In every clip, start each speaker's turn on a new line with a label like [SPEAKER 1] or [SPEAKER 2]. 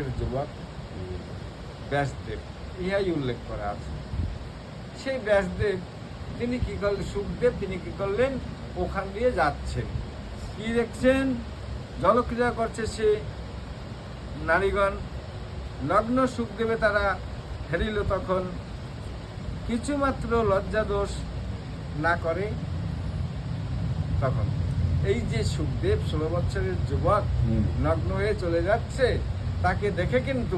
[SPEAKER 1] বৎসরের যুবক ব্যাসদেব, ইহাই উল্লেখ করা আছে। সেই ব্যাসদেব তিনি কি করলেন, সুখদেব তিনি কি করলেন, ওখান দিয়ে যাচ্ছেন, কি দেখছেন, জলক্রীড়া করছে সে নারীগণ। লগ্ন সুখদেবে তারা হেরিল তখন, কিছুমাত্র লজ্জা দোষ না করে তখন। এই যে সুখদেব 16 বছরের যুবক নগ্ন হয়ে চলে যাচ্ছে, তাকে দেখে কিন্তু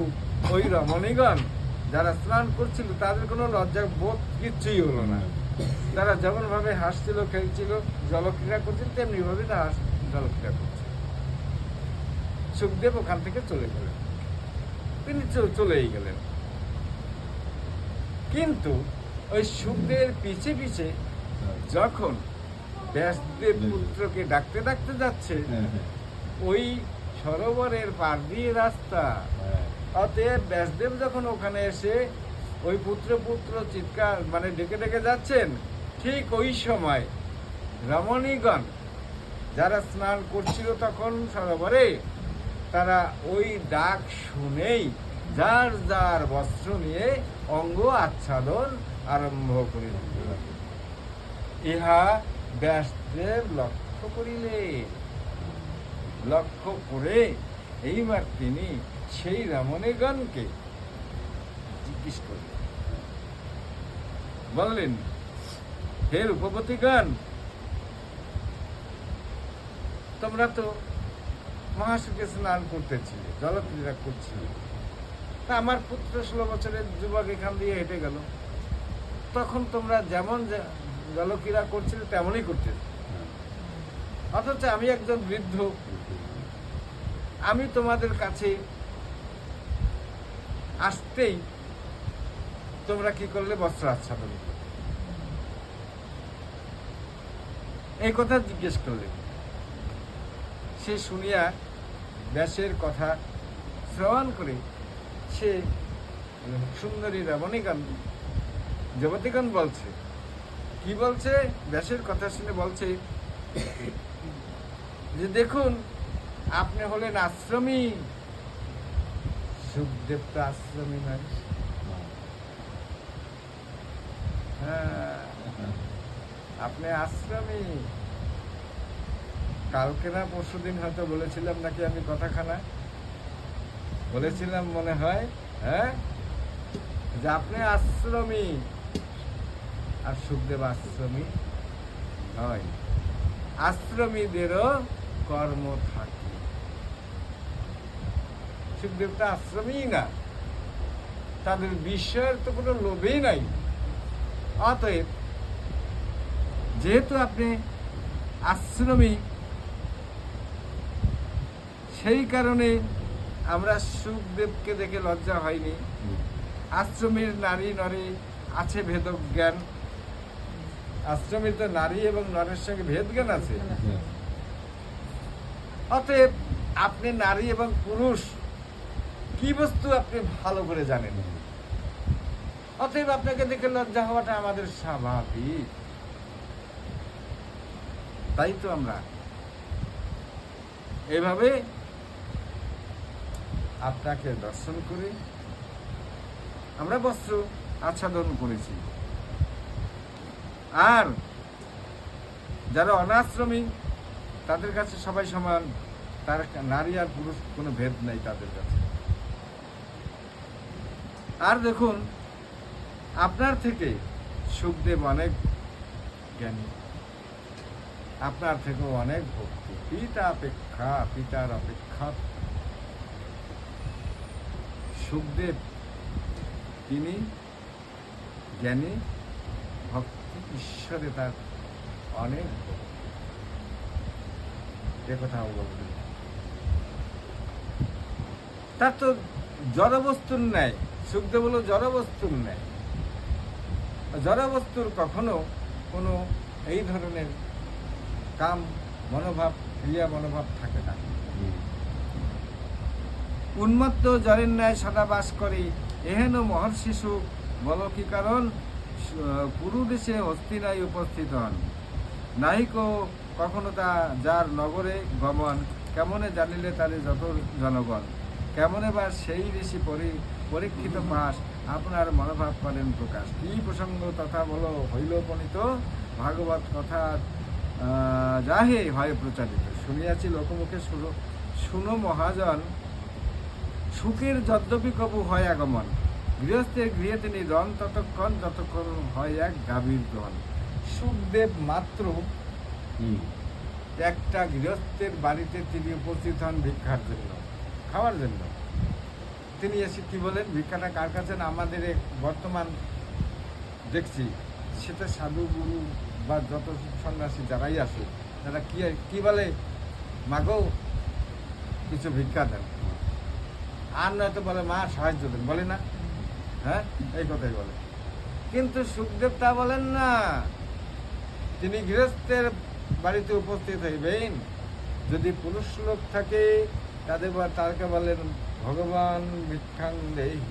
[SPEAKER 1] ওই রমণীগণ যারা স্নান করছিল তাদের কোনো লজ্জা বোধ কিচ্ছুই হলো না। তারা যেমন ভাবে হাসছিল, খেলছিল, জলক্রীড়া করছিল, তেমনি ভাবে তারা জলক্রীড়া করছিল। সুখদেব ওখান থেকে চলে গেলেন, তিনি চলেই গেলেন। কিন্তু ওই সুখদেবের পিছে পিছে যখন ব্যাসদেব পুত্রকে ডাকতে ডাকতে যাচ্ছে, ওই সরোবরের পার দিয়ে রাস্তা, অতএব ব্যাসদেব যখন ওখানে এসে ওই পুত্র পুত্র চিৎকার মানে ডেকে ডেকে যাচ্ছেন, ঠিক ওই সময় রমণীগণ যারা স্নান করছিল তখন সরোবরে, তারা ওই ডাক শুনেই যার যার বস্ত্র নিয়ে অঙ্গ আচ্ছাদন আরম্ভ করে দিতে লাগে। ইহা ব্যাসদেব লক্ষ্য করিলে, লক্ষ্য করে এইবার তিনি সেই রমণীগণকে জিজ্ঞেস করলেন, বললেন, হে রূপবতীগণ, তোমরা তো মহাসুখে স্নান করতেছিলে, জলক্রীড়া করছিলে, তা আমার পুত্র 16 বছরের যুবক এখান দিয়ে হেঁটে গেল, তখন তোমরা যেমন জলক্রীড়া করছিলে তেমনই করতেছ, অথচ আমি একজন বৃদ্ধ, আমি তোমাদের কাছে আসতেই তোমরা কি করলে, বস্ত্র আচ্ছাদন করলে। এই কথা জিজ্ঞেস করলে। সে শুনিয়া ব্যাসের কথা শ্রবণ করে সে সুন্দরী রমণীগণ যুবতীগণ বলছে, কি বলছে, ব্যাসের কথা শুনে বলছে যে দেখুন, আপনি হলেন আশ্রমী। সুখদেব তো আশ্রমী নয়। হ্যাঁ, আপনি আশ্রমী। কালকে না পরশুদিন হয়তো বলেছিলাম নাকি আমি কথাখানা বলেছিলাম মনে হয়, হ্যাঁ, যে আপনি আশ্রমী। আর সুখদেব আশ্রমী নয়। আশ্রমীদেরও কর্ম থাকে, সুখদেবটা আশ্রমী না, তাদের বিষয়ের তো কোনো লোভই নাই। অতএব যেহেতু আপনি আশ্রমী, সেই কারণে আমরা সুখদেবকে দেখে লজ্জা হয়নি। আশ্রমীর নারী নরে আছে ভেদক জ্ঞান, আশ্রমীর তো নারী এবং নরের সঙ্গে ভেদ জ্ঞান আছে। অতএব আপনি নারী এবং পুরুষ কি বস্তু আপনি ভালো করে জানেন, অতএব আপনাকে দেখে লজ্জা হওয়াটা আমাদের স্বাভাবিক। তাই তো আমরা এভাবে আপনাকে দর্শন করে আমরা বস্ত্র আচ্ছাদন করেছি। আর যারা অনাশ্রমী তাদের কাছে সবাই সমান, তার নারী আর পুরুষ কোনো ভেদ নাই তাদের কাছে। আর দেখুন, আপনার থেকে সুখদেব অনেক জ্ঞানী, আপনার থেকেও অনেক ভক্তি, পিতার অপেক্ষা সুখদেব তিনি জ্ঞানী, ভক্তি, ঈশ্বরে তার অনেক কথা বলবেন। তার তো জড়বস্তুর ন্যায়, সুখদেব হলো জড়বস্তুর ন্যায়। জড়বস্তুর কখনো কোনো এই ধরনের কাম মনোভাব, ক্রিয়া মনোভাব থাকে না। উন্মত্ত জড়ের ন্যায় সদা বাস করে, এহেন মহর্ষি সুখ বল কি কারণ, পুরু দেশে হস্তিনায় উপস্থিত হন, নাহিক কখনো তা যার নগরে গমন, কেমনে জানিলে তারে যত জনগণ। কেমন এবার সেই ঋষি পরীক্ষিত পাশ আপনার মনোভাব করেন প্রকাশ। কি প্রসঙ্গ তথা বলো হইল উপনীত, ভাগবত কথা যাহে হয় প্রচারিত। শুনিয়াছি লোকমুখে শুনো মহাজন, সুখের যদ্যপি কবু হয় আগমন, গৃহস্থের গৃহে তিনি রন ততক্ষণ যতক্ষণ হয় এক গাভীর দন। সুখদেব মাত্র একটা গৃহস্থের বাড়িতে তিনি উপস্থিত হন ভিক্ষার জন্য, খাওয়ার জন্য। তিনি এসে কি বলেন, ভিক্ষাটা কার কাছে না আমাদের বর্তমান দেখছি সেটা সাধু গুরু বা যত সন্ন্যাসী যারাই আসুক তারা কি বলে, মাগো কিছু ভিক্ষা দেন, আর নয়তো বলে মা সাহায্য দেন, বলে না? হ্যাঁ, এই কথাই বলে। কিন্তু সুখদেব তা বলেন না, তিনি গৃহস্থের বাড়িতে উপস্থিত হইবেন। যদি পুরুষ লোক থাকে তাকে বলেন ভগবান ভিক্ষাং দেহি,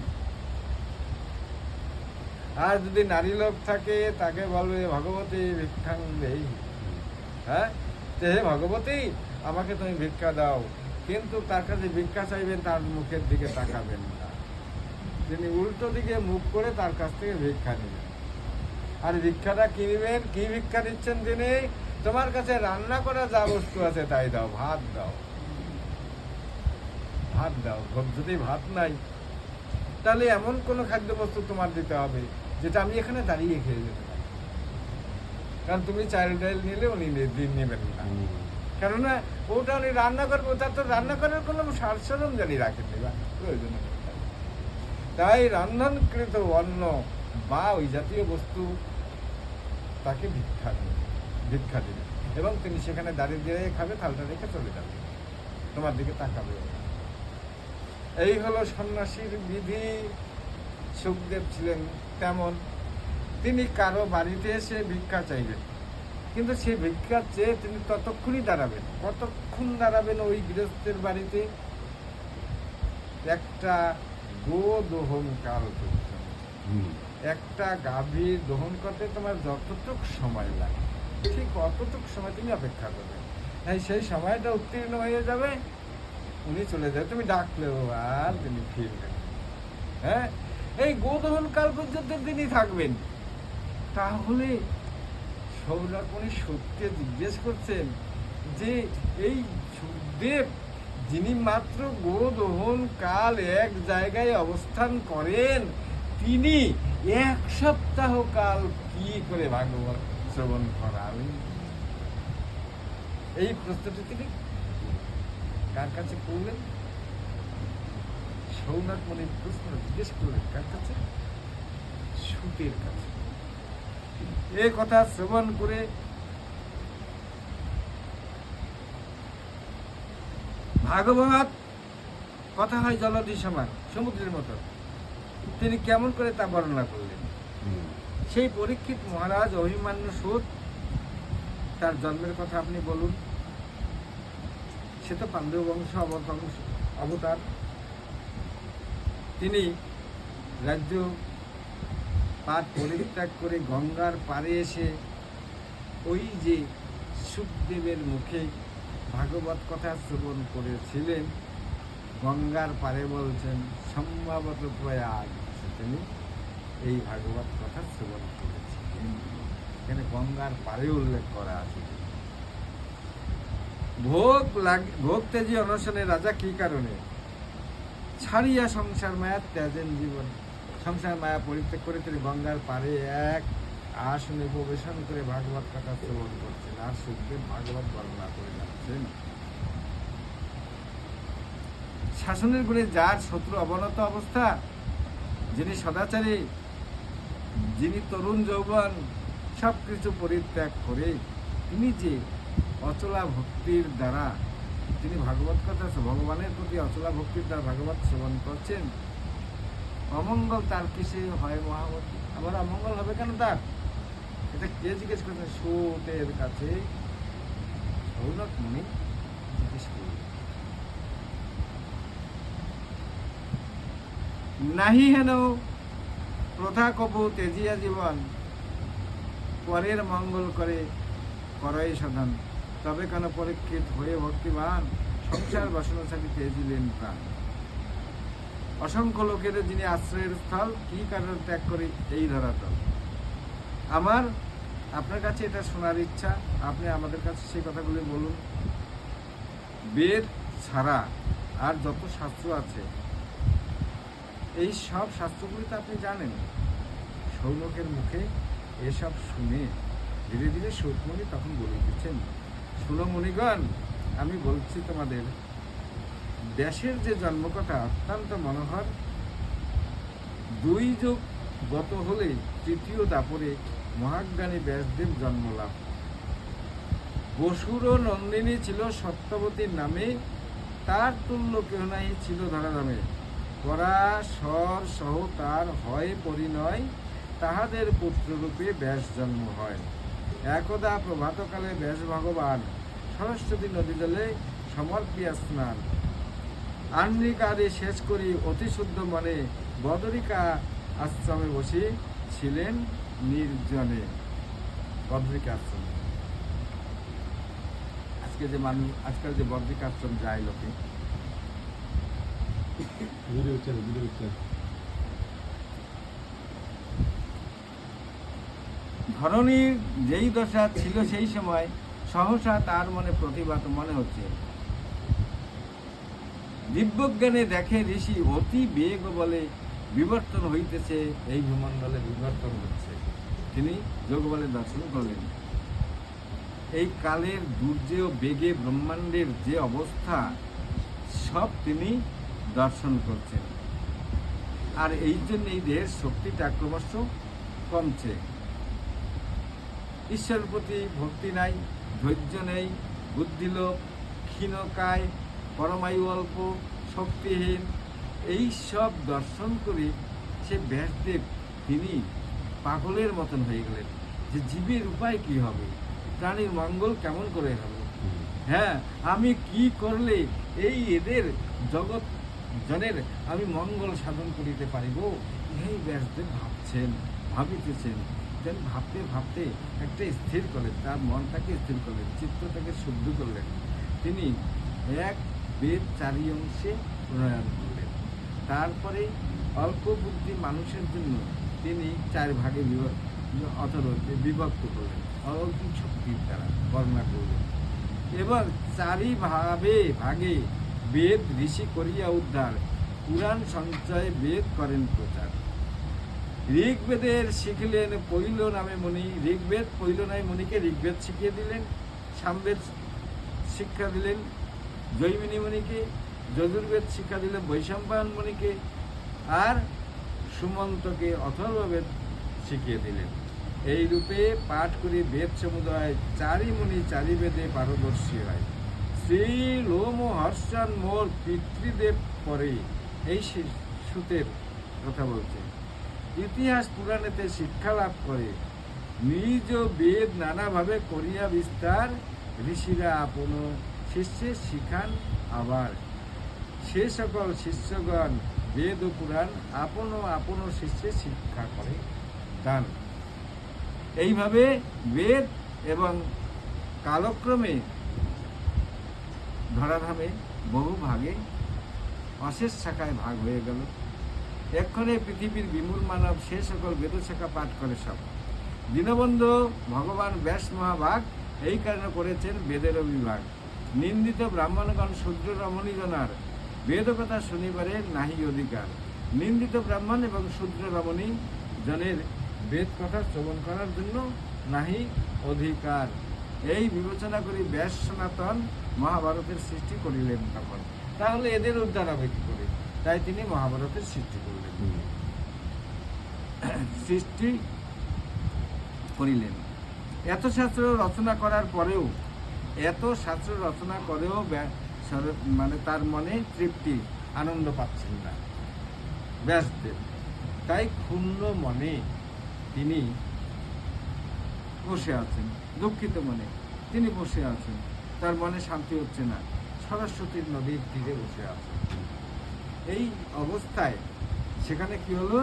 [SPEAKER 1] আর যদি নারী লোক থাকে তাকে বলবে ভগবতী ভিক্ষাং দেহি। হ্যাঁ, হে ভগবতী আমাকে তুমি ভিক্ষা দাও, কিন্তু তার কাছে ভিক্ষা চাইবেন, তার মুখের দিকে তাকাবেন না, তিনি উল্টো দিকে মুখ করে তার কাছ থেকে ভিক্ষা নেবেন। আর ভিক্ষাটা কি নেবেন, কি ভিক্ষা দিচ্ছেন তিনি, তোমার কাছে রান্না করা যা বস্তু আছে তাই দাও, ভাত দাও, ভাত দাও। যদি ভাত নাই তাহলে এমন কোনো খাদ্য বস্তু তোমার দিতে হবে যেটা আমি এখানে দাঁড়িয়ে খেয়ে যেতে পারি, কারণ তুমি চাল ডাল নিলে উনি নেবেন না, কেননা ওটা উনি রান্না করবো, তার তো রান্না করার কোনো সার সরঞ্জামই রাখেননি বা প্রয়োজন। তাই রন্ধনকৃত অন্ন বা ওই জাতীয় বস্তু তাকে ভিক্ষা দিবে, এবং তিনি সেখানে দাঁড়িয়ে খাবে, থালটা রেখে চলে যাবে, তোমার দিকে তাকাবে। এই হলো সন্ন্যাসীর বিধি। সুখদেব ছিলেন তেমন, তিনি কারো বাড়িতে এসে ভিক্ষা চাইবেন, কিন্তু সেই ভিক্ষা চেয়ে তিনি ততক্ষণই দাঁড়াবেন। কতক্ষণ দাঁড়াবেন ওই গৃহস্থের বাড়িতে? একটা গো দহন কাল পর্যন্ত। একটা গাভীর দহন করতে তোমার যতটুক সময় লাগে ঠিক অতটুক সময় তুমি অপেক্ষা করবে। সেই সময়টা উত্তীর্ণ হয়ে যাবে, উনি চলে যাবে, তুমি ডাকলেও আর তিনি ফিরবেন। হ্যাঁ, এই গোদহন কাল পর্যন্ত তিনি থাকবেন। তাহলে সৌরকমণি সত্যি জিজ্ঞেস করছেন যে এই সুখদেব যিনি মাত্র গোদহন কাল এক জায়গায় অবস্থান করেন, তিনি 1 সপ্তাহ কাল কি করে ভাগবত শ্রবণ করাবেন? এই প্রশ্নটি তিনি কার কাছে করলেন? সৌনক মনির প্রশ্ন জিজ্ঞেস করলেন কার কাছে? সুতের কাছে। এই কথা শ্রবণ করে ভাগবত কথা হয় জলধি সমান, সমুদ্রের মতো, তিনি কেমন করে তা বর্ণনা করলেন। সেই পরীক্ষিত মহারাজ অভিমান্য সুত, তার জন্মের কথা আপনি বলুন। সে তো পাণ্ডব বংশ অবতার। তিনি রাজ্য পাঠ পরিত্যাগ করে গঙ্গার পাড়ে এসে ওই যে সুখদেবের মুখে ভাগবত কথা শ্রবণ করেছিলেন, গঙ্গার পাড়ে বলছেন সম্ভবত প্রয়াগ, তিনি এই ভাগবত কথা শ্রবণ করেছিলেন। এখানে গঙ্গার পাড়ে উল্লেখ করা আছে। ভোগ তেজি অনশনে রাজা কি কারণে ছাড়িয়া সংসার মায়া ত্যাজেন জীবন। সংসার মায়া পরিত্যাগ করে তিনি গঙ্গার পাড়ে এক আসনে প্রবেশন করে ভাগবত কথা শ্রবণ করছেন, আর সুখদেব ভাগবত বর্ণনা করে যাচ্ছেন। শাসনের গুণে যার শত্রু অবনত অবস্থা, যিনি সদাচারী, যিনি তরুণ যৌবন, সবকিছু পরিত্যাগ করে তিনি যে অচলা ভক্তির দ্বারা তিনি ভাগবত কথা, ভগবানের প্রতি অচলা ভক্তির দ্বারা ভাগবত শ্রবণ করছেন, অমঙ্গল তার কিসে হয় মহাবতী? আবার অমঙ্গল হবে কেন তার? এটা কে জিজ্ঞেস করছেন? সুতের কাছে সৌনক মুনি জিজ্ঞেস করলেন। নাহি হেন প্রথা কবু তেজিয়া জীবন, পরের মঙ্গল করে করই সাধন, তবে কেন পরীক্ষিত হয়ে ভক্তিবান, সংসার বাসনা ছাড়ি তেজিলেন প্রাণ। অসংখ্য লোকের যিনি আশ্রয়ের স্থল, কি কারণে ত্যাগ করি এই ধরাতল। আমার আপনার কাছে এটা শোনার ইচ্ছা, আপনি আমাদের কাছে সেই কথাগুলি বলুন। বেদ ছাড়া আর যত শাস্ত্র আছে, এই সব শাস্ত্রগুলি তো আপনি জানেন। সৌনকের মুখে এসব শুনে ধীরে ধীরে সৌতমণি তখন বলিতেছেন, শুনো মণিগণ, আমি বলছি তোমাদের, দেশের যে জন্মকথা অত্যন্ত মনোহর। 2 যুগ গত হলে তৃতীয় দাপরে মহাজ্ঞানী ব্যাসদেব জন্মলাভ। বসুর নন্দিনী ছিল সত্যবতীর নামে, তার তুল্য কেহ নাই ছিল ধরাধামে। পরাশর সহ তার হয় পরিণয়, তাহাদের পুত্ররূপে ব্যাস জন্ম হয়। একদা প্রভাতকালে ব্যাস ভগবান সরস্বতী নদী জলে সমর্পিয়া স্নান। আহ্নিকাদি শেষ করি অতি শুদ্ধ মনে, বদরিকা আশ্রমে বসে ছিলেন নির্জনে। বদরিকা আশ্রমে আজকাল যে বদরিকা আশ্রম যায় লোকে, ধরণীর যেই দশা ছিল সেই সময় সহসা তার মনে প্রতিভাত মনে হচ্ছে। দিব্যজ্ঞানে দেখে ঋষি অতি বেগ বলে বিবর্তন হইতেছে, এই ভূমণ্ডলে বিবর্তন হচ্ছে। তিনি যোগ বলে দর্শন করলেন। এই কালের দুর্যেয় বেগে ব্রহ্মাণ্ডের যে অবস্থা, সব তিনি দর্শন করছেন। আর এই জন্য এই দেহের শক্তিটা ক্রমশ কমছে। ঈশ্বরের প্রতি ভক্তি নাই, ধৈর্য নেই, বুদ্ধিলোপ, ক্ষীণকায়, পরমায়ু অল্প, শক্তিহীন, এই সব দর্শন করে সে ব্যাসদেব তিনি পাগলের মতন হয়ে গেলেন যে জীবের উপায় কি হবে, প্রাণীর মঙ্গল কেমন করে হবে, হ্যাঁ আমি কি করলে এই এদের জগৎ জনের আমি মঙ্গল সাধন করিতে পারিব। এই ব্যাসদেব ভাবিতেছেন। যেন ভাবতে ভাবতে একটা স্থির করলেন, তার মনটাকে স্থির করলেন, চিত্তটাকে শুদ্ধ করলেন। তিনি এক বেদ 4 অংশে প্রণয়ন করলেন। তারপরে অল্প বুদ্ধি মানুষের জন্য তিনি 4 ভাগে বিভক্ত করলেন, অলৌকিক শক্তির দ্বারা বর্ণনা করলেন। এবার 4 ভাগে বেদ ঋষি করিয়া উদ্ধার, পুরাণ সঞ্চয় বেদ করেন প্রচার। ঋগ্বেদের শিখিলেন পৈল নামে মুনি, ঋগ্বেদ পৈল নামে মুনিকে ঋগ্বেদ শিখিয়ে দিলেন। সামবেদ শিক্ষা দিলেন জৈমিনী মুনিকে, যজুর্বেদ শিক্ষা দিলেন বৈশম্পায়ন মুনিকে, আর সুমন্তকে অথর্ববেদ শিখিয়ে দিলেন। এই রূপে পাঠ করে বেদ সমুদয় 4 মুনি 4 বেদে পারদর্শী হয়। শ্রী লোম হর্ষণ মোর পিতৃদেব পরে, এই সুতের কথা বলছে। ইতিহাস পুরাণেতে শিক্ষা লাভ করে, নিজ বেদ নানাভাবে করিয়া বিস্তার, ঋষিরা আপন শিষ্যে শিখান আবার। সে সকল শিষ্যগণ বেদ ও পুরাণ আপন আপন শিষ্যে শিক্ষা করে দান। এইভাবে বেদ এবং কালক্রমে ধরাধামে বহু ভাগে অশেষ শাখায় ভাগ হয়ে গেল। এক্ষণে পৃথিবীর বিমূল মানব সে সকল বেদ শাখা পাঠ করে সব। দীনবন্ধু ভগবান ব্যাস মহাভাগ এই কারণে করেছেন বেদেরও বিভাগ। নিন্দিত ব্রাহ্মণগণ শূদ্র রমণীজনার, বেদ কথা শুনিবারে নাহি অধিকার। নিন্দিত ব্রাহ্মণ এবং শূদ্র রমণী জনের বেদ কথা শ্রবণ করার জন্য নাহি অধিকার। এই বিবেচনা করি ব্যাস সনাতন মহাভারতের সৃষ্টি করিলেন তখন। তাহলে এদের উদ্ধার হবে কি করে? তাই তিনি মহাভারতের সৃষ্টি করলেন, সৃষ্টি করিলেন। এত শাস্ত্র রচনা করার পরেও মানে তার মনে তৃপ্তি আনন্দ পাচ্ছেন না ব্যাসদেব। তাই ক্ষুণ্ণ মনে তিনি বসে আছেন, দুঃখিত মনে তিনি বসে আছেন। তার মনে শান্তি হচ্ছে না, সরস্বতীর নদীর তীরে বসে আছেন। এই অবস্থায় সেখানে কি হলো,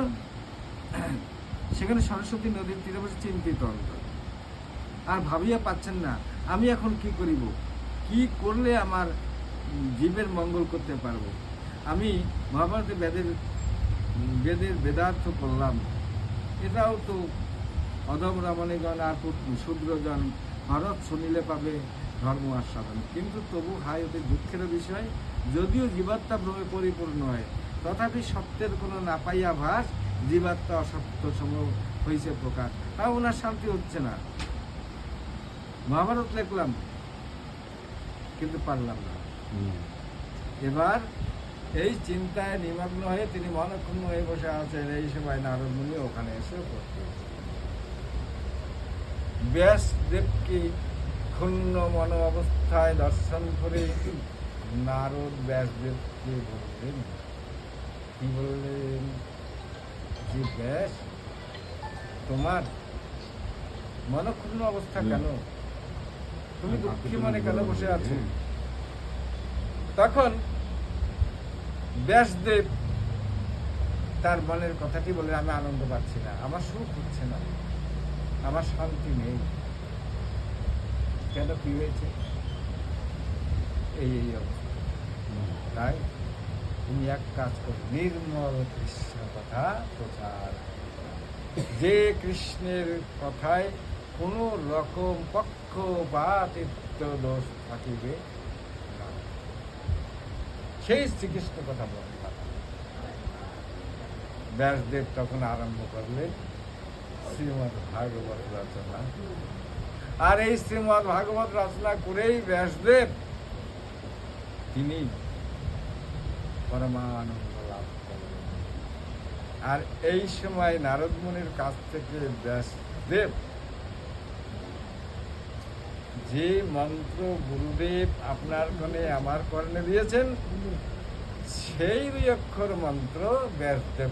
[SPEAKER 1] সেখানে সরস্বতী নদীর তীরে বসে চিন্তিত অন্তর, আর ভাবিয়া পাচ্ছেন না আমি এখন কি করিব, কি করলে আমার জীবের মঙ্গল করতে পারবো। আমি মহাভারতে বেদের বেদার্থ করলাম, এটাও তো অধম রমণীগণ আর শূদ্রজন ভারত শুনিলে পাবে ধর্ম আস্বাদন। কিন্তু তবু হাই অতি দুঃখের বিষয়, যদিও জীবাত্মা ভ্রমে পরিপূর্ণ হয়, তথাপি সত্যের কোনো না পাইয়া ভাস জীবাত্মা অসত্য সম হয়েছে প্রকাশ, তাও ওনার শান্তি হচ্ছে না। মহাভারত লিখলাম কিন্তু পারলাম না। এবার এই চিন্তায় নিমগ্ন হয়ে তিনি মনক্ষুণ্ণ হয়ে বসে আছেন। এই সময় নারদ মুনি ওখানে এসে উপস্থিত। ব্যাসদেবকে ক্ষুণ্ণ মন অবস্থায় দর্শন করে নারদ ব্যাসদেবকে বললেন, কি বললেন, যে ব্যাস, তোমার মনক্ষুণ্ণ অবস্থা কেন? তুমি দুঃখী মনে কেন বসে আছো? তখন ব্যাসদেব তার মনের কথাটি বলে, আমি আনন্দ পাচ্ছি না, আমার সুখ হচ্ছে না, আমার শান্তি নেই। কেন, কি হয়েছে? এই অবস্থা। তাই তুমি এক কাজ করো, নির্মল কৃষ্ণ কথা প্রচার। যে কৃষ্ণের কথায় কোনো রকম পক্ষপাতিত্ব দোষ থাকিবে না, সেই শ্রীকৃষ্ণ কথা বলতে। ব্যাসদেব তখন আরম্ভ করলেন শ্রীমদ্ ভাগবত রচনা। আর এই শ্রীমদ্ ভাগবত রচনা করেই ব্যাসদেব তিনি পরমানন্দ লাভ করলেন। আর এই সময় নারদ মুনির কাছ থেকে ব্যাসদেব যে মন্ত্র গুরুদেব আপনার কর্ণে আমার কর্ণে দিয়েছেন, সেই 2 অক্ষর মন্ত্র ব্যাসদেব